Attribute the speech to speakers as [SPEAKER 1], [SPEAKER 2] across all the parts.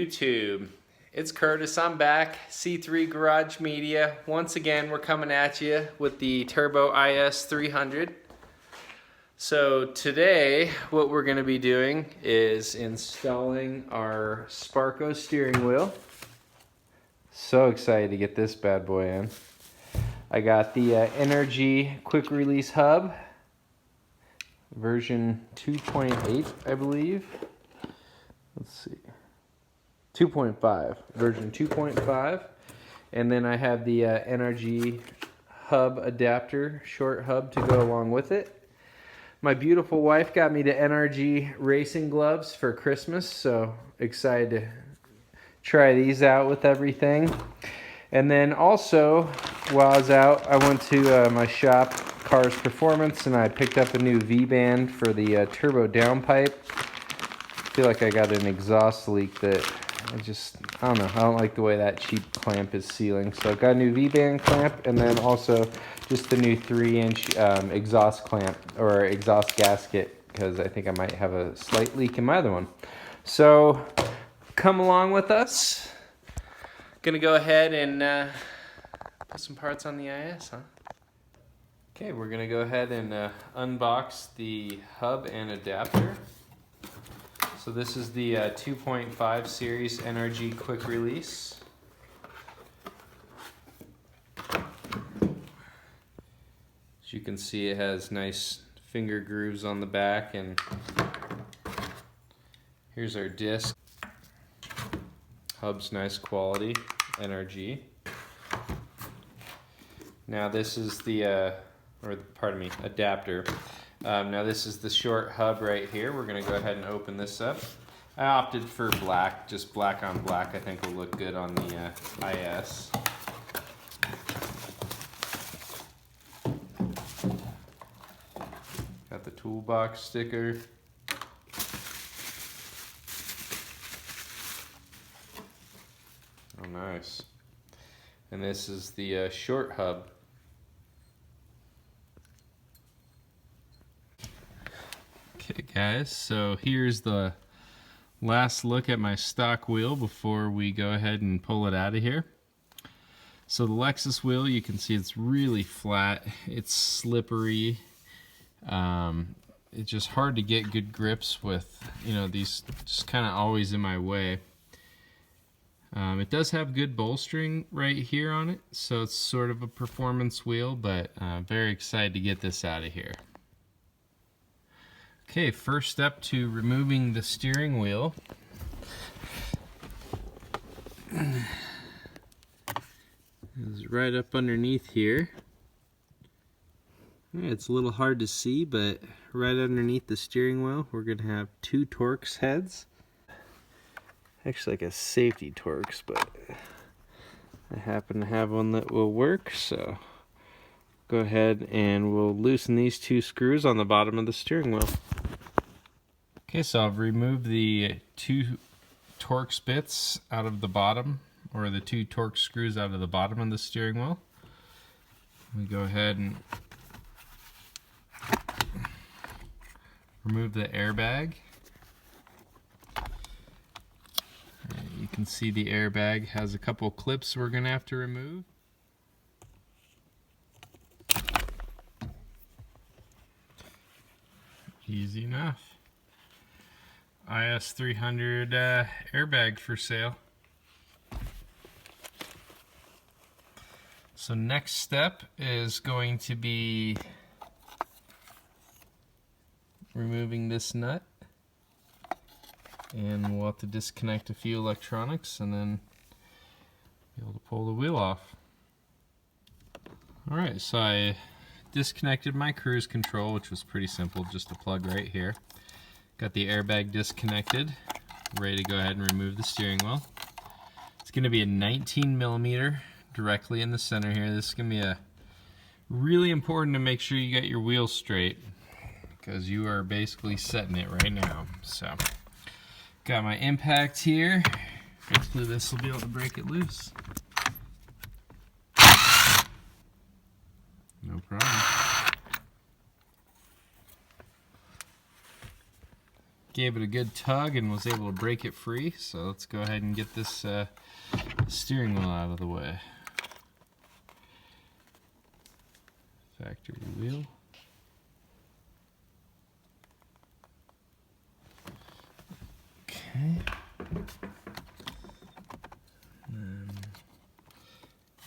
[SPEAKER 1] YouTube. It's Curtis, I'm back, C3 Garage Media. Once again, we're coming at you with the Turbo IS300. So today, what we're going to be doing is installing our Sparco steering wheel. So excited to get this bad boy in. I got the NRG quick release hub, version 2.8, I believe. Let's see. 2.5, version 2.5, and then I have the NRG hub adapter, short hub to go along with it. My beautiful wife got me the NRG racing gloves for Christmas, so excited to try these out with everything. And then also, while I was out, I went to my shop, Cars Performance, and I picked up a new V-band for the turbo downpipe. I feel like I got an exhaust leak that I don't know, I don't like the way that cheap clamp is sealing. So I got a new V-band clamp, and then also just the new 3-inch exhaust clamp, or exhaust gasket, because I think I might have a slight leak in my other one. So come along with us. Gonna go ahead and put some parts on the IS, huh? Okay, we're gonna go ahead and unbox the hub and adapter. So this is the 2.5 series NRG quick release. As you can see, it has nice finger grooves on the back, and here's our disc. Hub's nice quality, NRG. Now this is the, adapter. Now this is the short hub right here. We're going to go ahead and open this up. I opted for black, just black on black I think will look good on the IS. Got the toolbox sticker. Oh, nice. And this is the short hub. Okay guys, so here's the last look at my stock wheel before we go ahead and pull it out of here. So the Lexus wheel, you can see it's really flat, it's slippery, it's just hard to get good grips with, these just kind of always in my way. It does have good bolstering right here on it, so it's sort of a performance wheel, but very excited to get this out of here. Okay, first step to removing the steering wheel. It's right up underneath here. It's a little hard to see, but right underneath the steering wheel we're going to have two torx heads. Actually like a safety torx, but I happen to have one that will work, so go ahead and we'll loosen these two screws on the bottom of the steering wheel. Okay, so I've removed the two torx bits out of the bottom, or the two torx screws out of the bottom of the steering wheel. We go ahead and remove the airbag. You can see the airbag has a couple clips we're going to have to remove. Easy enough. IS300 airbag for sale. So next step is going to be removing this nut, and we'll have to disconnect a few electronics and then be able to pull the wheel off. Alright, so I disconnected my cruise control, which was pretty simple, just a plug right here. Got the airbag disconnected, ready to go ahead and remove the steering wheel. It's going to be a 19mm directly in the center here. This is going to be really important to make sure you get your wheel straight, because you are basically setting it right now. So, got my impact here. Hopefully this will be able to break it loose. No problem. gave it a good tug and was able to break it free. So let's go ahead and get this steering wheel out of the way. Factory wheel. Okay. And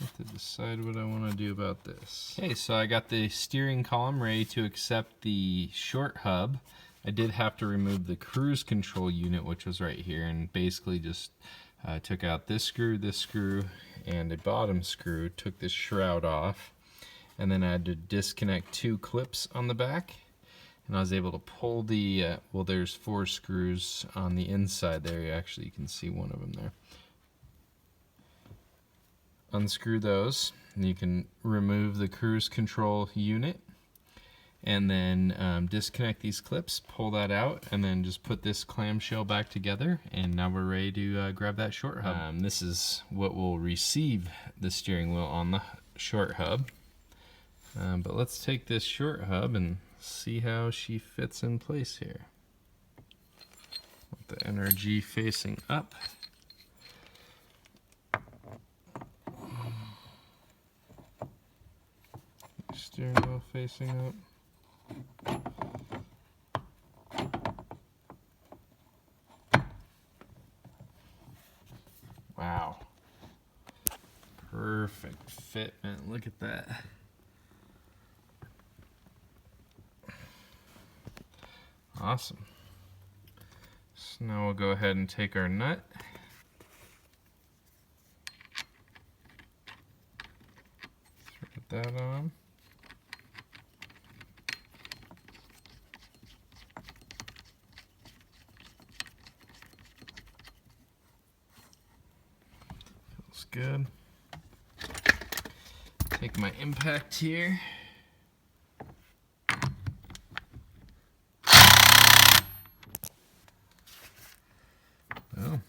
[SPEAKER 1] I have to decide what I want to do about this. Okay, so I got the steering column ready to accept the short hub. I did have to remove the cruise control unit, which was right here, and basically just took out this screw, and a bottom screw, took this shroud off, and then I had to disconnect 2 clips on the back, and I was able to pull the, well, there's 4 screws on the inside there. Actually, you can see one of them there. Unscrew those, and you can remove the cruise control unit, and then disconnect these clips, pull that out, and then just put this clamshell back together, and now we're ready to grab that short hub. This is what will receive the steering wheel on the short hub. But let's take this short hub and see how she fits in place here. With the NRG facing up. Steering wheel facing up. Wow. Perfect fit, man. Look at that. Awesome. So now we'll go ahead and take our nut. Thread that on. Feels good. Take my impact here. Oh,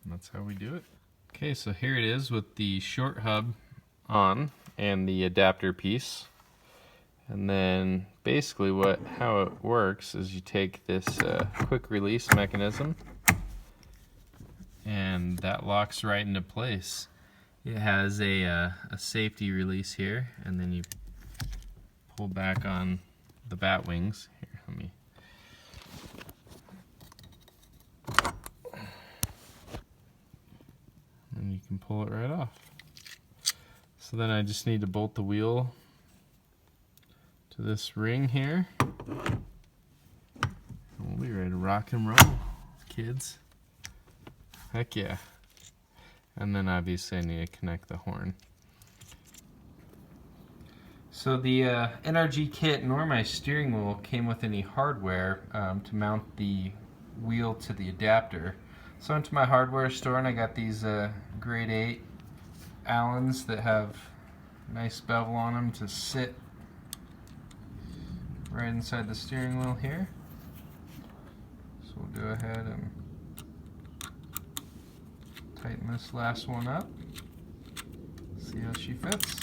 [SPEAKER 1] that's how we do it. Okay, so here it is with the short hub on and the adapter piece. And then basically how it works is you take this quick release mechanism, and that locks right into place. It has a safety release here, and then you pull back on the bat wings. Here, let me. And you can pull it right off. So then I just need to bolt the wheel to this ring here. And we'll be ready to rock and roll, kids. Heck yeah. And then obviously I need to connect the horn. So the NRG kit nor my steering wheel came with any hardware to mount the wheel to the adapter. So I went to my hardware store and I got these grade 8 Allens that have nice bevel on them to sit right inside the steering wheel here. So we'll go ahead and tighten this last one up. See how she fits.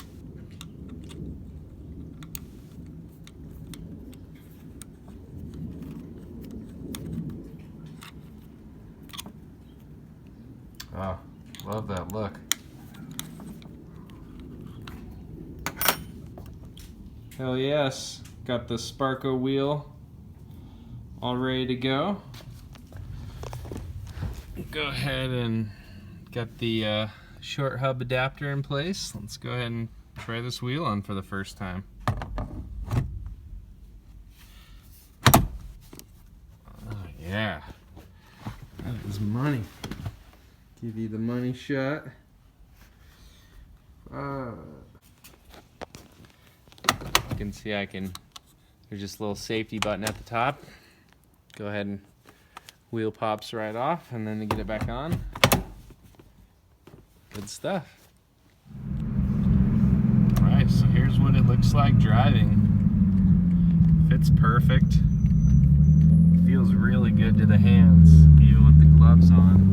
[SPEAKER 1] Oh, love that look. Hell yes. Got the Sparco wheel all ready to go. Go ahead and got the short hub adapter in place. Let's go ahead and try this wheel on for the first time. Oh yeah, that is money. Give you the money shot. You can see there's just a little safety button at the top. Go ahead and wheel pops right off, and then to get it back on. Good stuff. Alright, so here's what it looks like driving. Fits perfect. Feels really good to the hands, even with the gloves on.